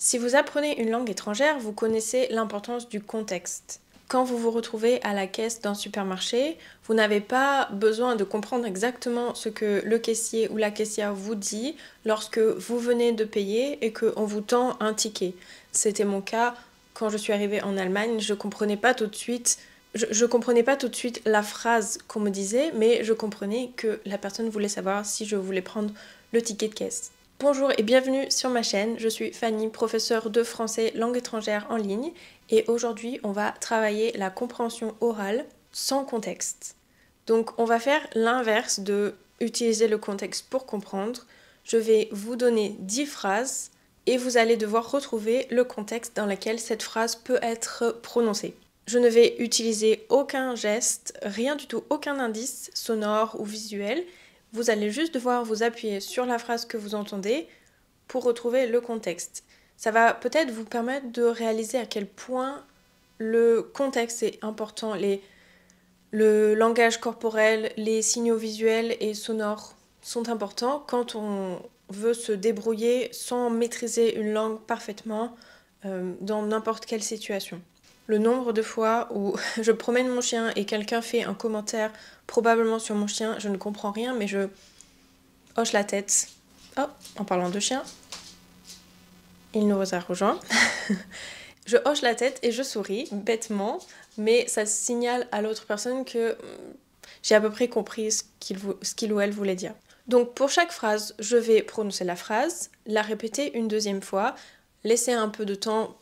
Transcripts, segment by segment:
Si vous apprenez une langue étrangère, vous connaissez l'importance du contexte. Quand vous vous retrouvez à la caisse d'un supermarché, vous n'avez pas besoin de comprendre exactement ce que le caissier ou la caissière vous dit lorsque vous venez de payer et qu'on vous tend un ticket. C'était mon cas quand je suis arrivée en Allemagne, je comprenais pas tout de suite la phrase qu'on me disait, mais je comprenais que la personne voulait savoir si je voulais prendre le ticket de caisse. Bonjour et bienvenue sur ma chaîne, je suis Fanny, professeure de français langue étrangère en ligne et aujourd'hui on va travailler la compréhension orale sans contexte. Donc on va faire l'inverse de utiliser le contexte pour comprendre. Je vais vous donner 10 phrases et vous allez devoir retrouver le contexte dans lequel cette phrase peut être prononcée. Je ne vais utiliser aucun geste, rien du tout, aucun indice sonore ou visuel. Vous allez juste devoir vous appuyer sur la phrase que vous entendez pour retrouver le contexte. Ça va peut-être vous permettre de réaliser à quel point le contexte est important, le langage corporel, les signaux visuels et sonores sont importants quand on veut se débrouiller sans maîtriser une langue parfaitement dans n'importe quelle situation. Le nombre de fois où je promène mon chien et quelqu'un fait un commentaire probablement sur mon chien, je ne comprends rien mais je hoche la tête. Oh, en parlant de chien, il nous a rejoint. Je hoche la tête et je souris bêtement, mais ça signale à l'autre personne que j'ai à peu près compris ce qu'il ou elle voulait dire. Donc pour chaque phrase, je vais prononcer la phrase, la répéter une deuxième fois, laisser un peu de temps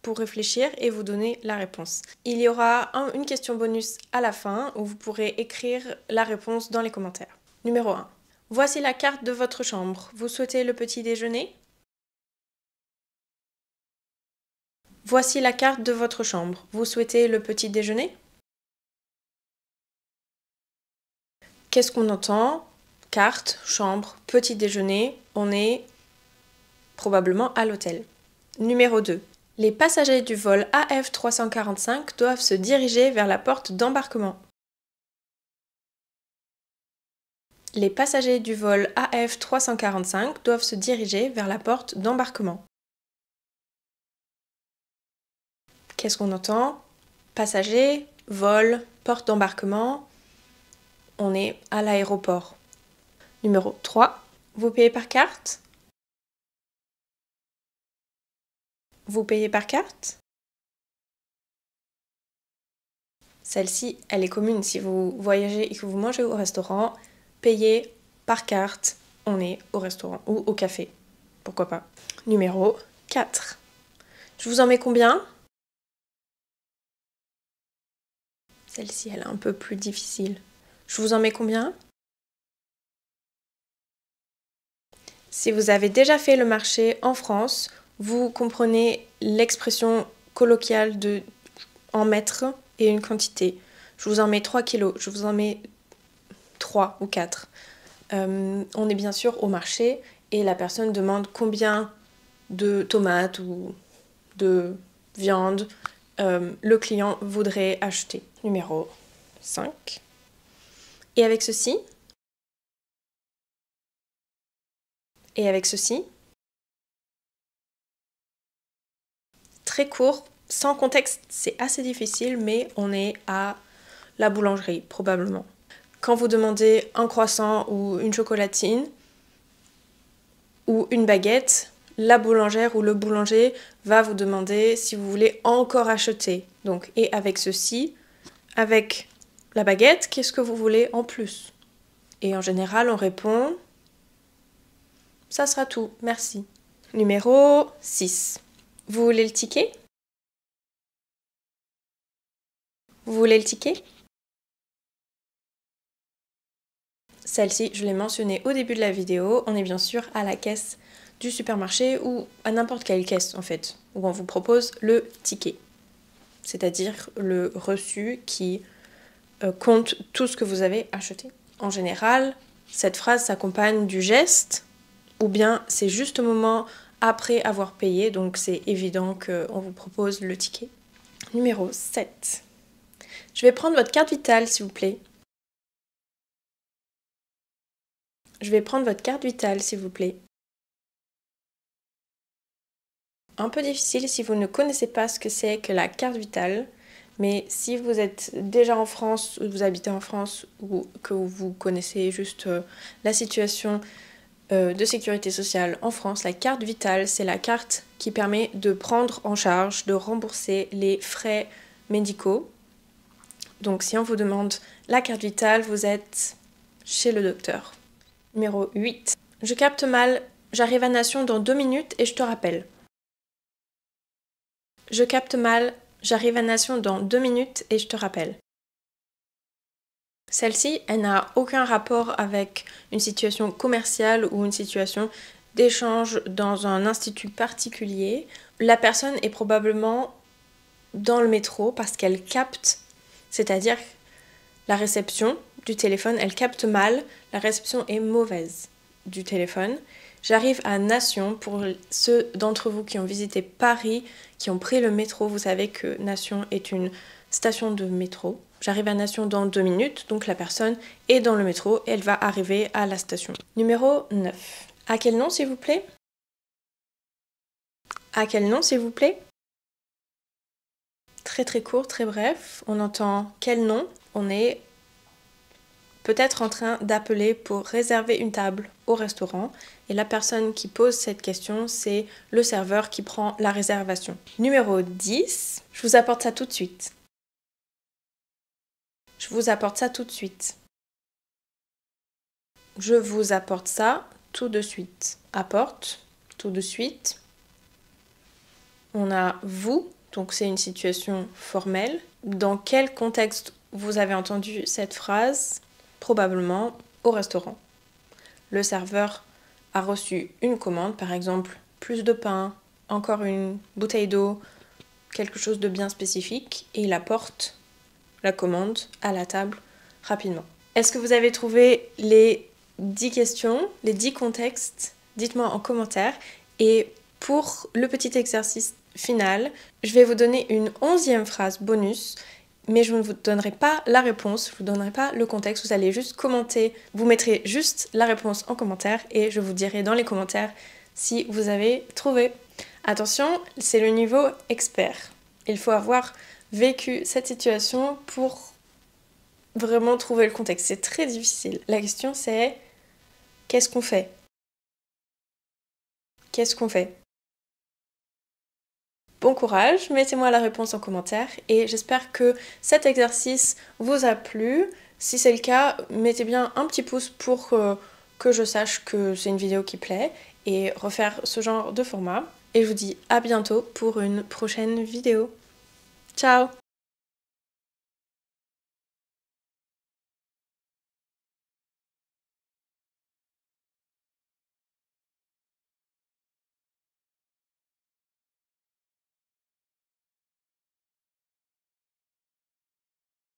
pour réfléchir et vous donner la réponse. Il y aura une question bonus à la fin où vous pourrez écrire la réponse dans les commentaires. Numéro 1. Voici la carte de votre chambre. Vous souhaitez le petit déjeuner ? Voici la carte de votre chambre. Vous souhaitez le petit déjeuner ? Qu'est-ce qu'on entend ? Carte, chambre, petit déjeuner. On est probablement à l'hôtel. Numéro 2. Les passagers du vol AF345 doivent se diriger vers la porte d'embarquement. Les passagers du vol AF345 doivent se diriger vers la porte d'embarquement. Qu'est-ce qu'on entend ? Passagers, vol, porte d'embarquement. On est à l'aéroport. Numéro 3. Vous payez par carte ? Vous payez par carte ? Celle-ci, elle est commune si vous voyagez et que vous mangez au restaurant. Payez par carte, on est au restaurant ou au café. Pourquoi pas. Numéro 4. Je vous en mets combien ? Celle-ci, elle est un peu plus difficile. Je vous en mets combien ? Si vous avez déjà fait le marché en France, vous comprenez l'expression colloquiale de en mètres et une quantité. Je vous en mets 3 kilos, je vous en mets 3 ou 4. On est bien sûr au marché et la personne demande combien de tomates ou de viande le client voudrait acheter. Numéro 5. Et avec ceci ? Et avec ceci ? Très court, sans contexte, c'est assez difficile, mais on est à la boulangerie, probablement. Quand vous demandez un croissant ou une chocolatine ou une baguette, la boulangère ou le boulanger va vous demander si vous voulez encore acheter. Donc, et avec ceci, avec la baguette, qu'est-ce que vous voulez en plus ? Et en général, on répond « ça sera tout, merci ». Numéro 6. Vous voulez le ticket ? Vous voulez le ticket ? Celle-ci, je l'ai mentionnée au début de la vidéo, on est bien sûr à la caisse du supermarché ou à n'importe quelle caisse en fait, où on vous propose le ticket, c'est-à-dire le reçu qui compte tout ce que vous avez acheté. En général, cette phrase s'accompagne du geste, ou bien c'est juste au moment après avoir payé, donc c'est évident qu'on vous propose le ticket. Numéro 7. Je vais prendre votre carte vitale s'il vous plaît. Je vais prendre votre carte vitale, s'il vous plaît. un peu difficile si vous ne connaissez pas ce que c'est que la carte vitale. Mais si vous êtes déjà en France, ou vous habitez en France, ou que vous connaissez juste la situation de sécurité sociale en France, la carte vitale, c'est la carte qui permet de prendre en charge, de rembourser les frais médicaux. Donc si on vous demande la carte vitale, vous êtes chez le docteur. Numéro 8. Je capte mal, j'arrive à Nation dans 2 minutes et je te rappelle. Je capte mal, j'arrive à Nation dans 2 minutes et je te rappelle. Celle-ci, elle n'a aucun rapport avec une situation commerciale ou une situation d'échange dans un institut particulier. La personne est probablement dans le métro parce qu'elle capte, c'est-à-dire la réception du téléphone, elle capte mal, la réception est mauvaise du téléphone. J'arrive à Nation, pour ceux d'entre vous qui ont visité Paris, qui ont pris le métro, vous savez que Nation est une station de métro. J'arrive à Nation dans 2 minutes, donc la personne est dans le métro et elle va arriver à la station. Numéro 9. À quel nom s'il vous plaît? À quel nom s'il vous plaît? Très très court, très bref. On entend quel nom? On est peut-être en train d'appeler pour réserver une table au restaurant et la personne qui pose cette question, c'est le serveur qui prend la réservation. Numéro 10, je vous apporte ça tout de suite. Je vous apporte ça tout de suite. Je vous apporte ça tout de suite. Apporte, tout de suite. On a vous, donc c'est une situation formelle. Dans quel contexte vous avez entendu cette phrase? Probablement au restaurant. Le serveur a reçu une commande, par exemple plus de pain, encore une bouteille d'eau, quelque chose de bien spécifique, et il apporte la commande à la table rapidement. Est-ce que vous avez trouvé les 10 questions, les 10 contextes? Dites-moi en commentaire. Et pour le petit exercice final, je vais vous donner une 11e phrase bonus, mais je ne vous donnerai pas la réponse, je ne vous donnerai pas le contexte, vous allez juste commenter, vous mettrez juste la réponse en commentaire et je vous dirai dans les commentaires si vous avez trouvé. Attention, c'est le niveau expert. Il faut avoir vécu cette situation pour vraiment trouver le contexte. C'est très difficile. La question c'est qu'est-ce qu'on fait? Qu'est-ce qu'on fait? Bon courage, mettez-moi la réponse en commentaire et j'espère que cet exercice vous a plu. Si c'est le cas, mettez bien un petit pouce pour que je sache que c'est une vidéo qui plaît et refaire ce genre de format. Et je vous dis à bientôt pour une prochaine vidéo. Ciao!